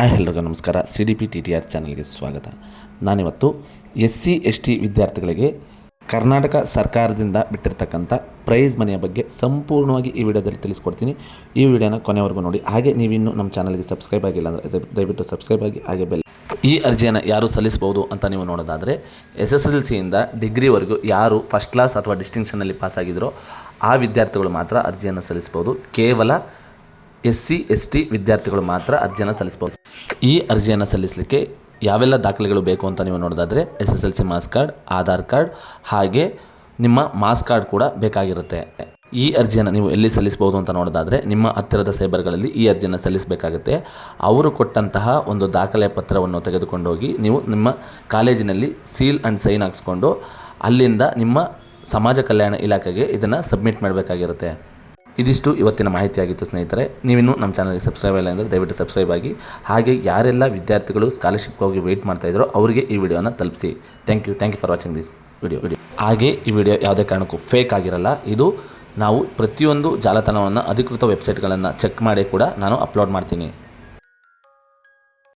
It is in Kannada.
ಎಲ್ರಿಗೂ ನಮಸ್ಕಾರ. CDP TTR ಚಾನಲ್ಗೆ ಸ್ವಾಗತ. ನಾನಿವತ್ತು SC/ST ವಿದ್ಯಾರ್ಥಿಗಳಿಗೆ ಕರ್ನಾಟಕ ಸರ್ಕಾರದಿಂದ ಬಿಟ್ಟಿರ್ತಕ್ಕಂಥ ಪ್ರೈಸ್ ಮನಿಯ ಬಗ್ಗೆ ಸಂಪೂರ್ಣವಾಗಿ ಈ ವಿಡಿಯೋದಲ್ಲಿ ತಿಳಿಸ್ಕೊಡ್ತೀನಿ. ಈ ವಿಡಿಯೋನ ಕೊನೆವರೆಗೂ ನೋಡಿ. ಹಾಗೆ ನೀವಿನ್ನೂ ನಮ್ಮ ಚಾನಲ್ಗೆ ಸಬ್ಸ್ಕ್ರೈಬ್ ಆಗಿಲ್ಲ ಅಂದರೆ ದಯವಿಟ್ಟು ಸಬ್ಸ್ಕ್ರೈಬ್ ಆಗಿ, ಹಾಗೆ ಬೆಲ್. ಈ ಅರ್ಜಿಯನ್ನು ಯಾರು ಸಲ್ಲಿಸಬಹುದು ಅಂತ ನೀವು ನೋಡೋದಾದರೆ, SSLCಯಿಂದ ಡಿಗ್ರಿವರೆಗೂ ಯಾರು ಫಸ್ಟ್ ಕ್ಲಾಸ್ ಅಥವಾ ಡಿಸ್ಟಿಂಕ್ಷನಲ್ಲಿ ಪಾಸಾಗಿದ್ದರೋ ಆ ವಿದ್ಯಾರ್ಥಿಗಳು ಮಾತ್ರ ಅರ್ಜಿಯನ್ನು ಸಲ್ಲಿಸ್ಬೋದು. ಕೇವಲ SC/ST ವಿದ್ಯಾರ್ಥಿಗಳು ಮಾತ್ರ ಅರ್ಜಿಯನ್ನು ಸಲ್ಲಿಸಬಹುದು. ಈ ಅರ್ಜಿಯನ್ನು ಸಲ್ಲಿಸಲಿಕ್ಕೆ ಯಾವೆಲ್ಲ ದಾಖಲೆಗಳು ಬೇಕು ಅಂತ ನೀವು ನೋಡೋದಾದರೆ, SSLC marks card, Aadhaar card, ಹಾಗೆ ನಿಮ್ಮ ಮಾರ್ಕ್ಸ್ ಕಾರ್ಡ್ ಕೂಡ ಬೇಕಾಗಿರುತ್ತೆ. ಈ ಅರ್ಜಿಯನ್ನು ನೀವು ಎಲ್ಲಿ ಸಲ್ಲಿಸಬಹುದು ಅಂತ ನೋಡೋದಾದರೆ, ನಿಮ್ಮ ಹತ್ತಿರದ ಸೈಬರ್ಗಳಲ್ಲಿ ಈ ಅರ್ಜಿಯನ್ನು ಸಲ್ಲಿಸಬೇಕಾಗುತ್ತೆ. ಅವರು ಕೊಟ್ಟಂತಹ ಒಂದು ದಾಖಲೆ ಪತ್ರವನ್ನು ತೆಗೆದುಕೊಂಡೋಗಿ ನೀವು ನಿಮ್ಮ ಕಾಲೇಜಿನಲ್ಲಿ ಸೀಲ್ ಆ್ಯಂಡ್ ಸೈನ್ ಹಾಕ್ಸ್ಕೊಂಡು ಅಲ್ಲಿಂದ ನಿಮ್ಮ ಸಮಾಜ ಕಲ್ಯಾಣ ಇಲಾಖೆಗೆ ಇದನ್ನು ಸಬ್ಮಿಟ್ ಮಾಡಬೇಕಾಗಿರುತ್ತೆ. ಇದಿಷ್ಟು ಇವತ್ತಿನ ಮಾಹಿತಿಯಾಗಿತ್ತು ಸ್ನೇಹಿತರೆ. ನೀವಿನ್ನೂ ನಮ್ಮ ಚಾನಲ್ಗೆ ಸಬ್ಸ್ಕ್ರೈಬ್ ಇಲ್ಲ ಅಂದರೆ ದಯವಿಟ್ಟು ಸಬ್ಸ್ಕ್ರೈಬ್ ಆಗಿ. ಹಾಗೆ ಯಾರೆಲ್ಲ ವಿದ್ಯಾರ್ಥಿಗಳು ಸ್ಕಾಲರ್ಶಿಪ್ಗಾಗಿ ವೆಯ್ಟ್ ಮಾಡ್ತಾಯಿದ್ರೋ ಅವರಿಗೆ ಈ ವಿಡಿಯೋನ ತಲುಪಿಸಿ. Thank you for watching this video. ಹಾಗೆ ಈ ವಿಡಿಯೋ ಯಾವುದೇ ಕಾರಣಕ್ಕೂ ಫೇಕ್ ಆಗಿರಲ್ಲ. ಇದು ನಾವು ಪ್ರತಿಯೊಂದು ಜಾಲತಾಣವನ್ನು ಅಧಿಕೃತ ವೆಬ್ಸೈಟ್ಗಳನ್ನು ಚೆಕ್ ಮಾಡಿ ಕೂಡ ನಾನು ಅಪ್ಲೋಡ್ ಮಾಡ್ತೀನಿ.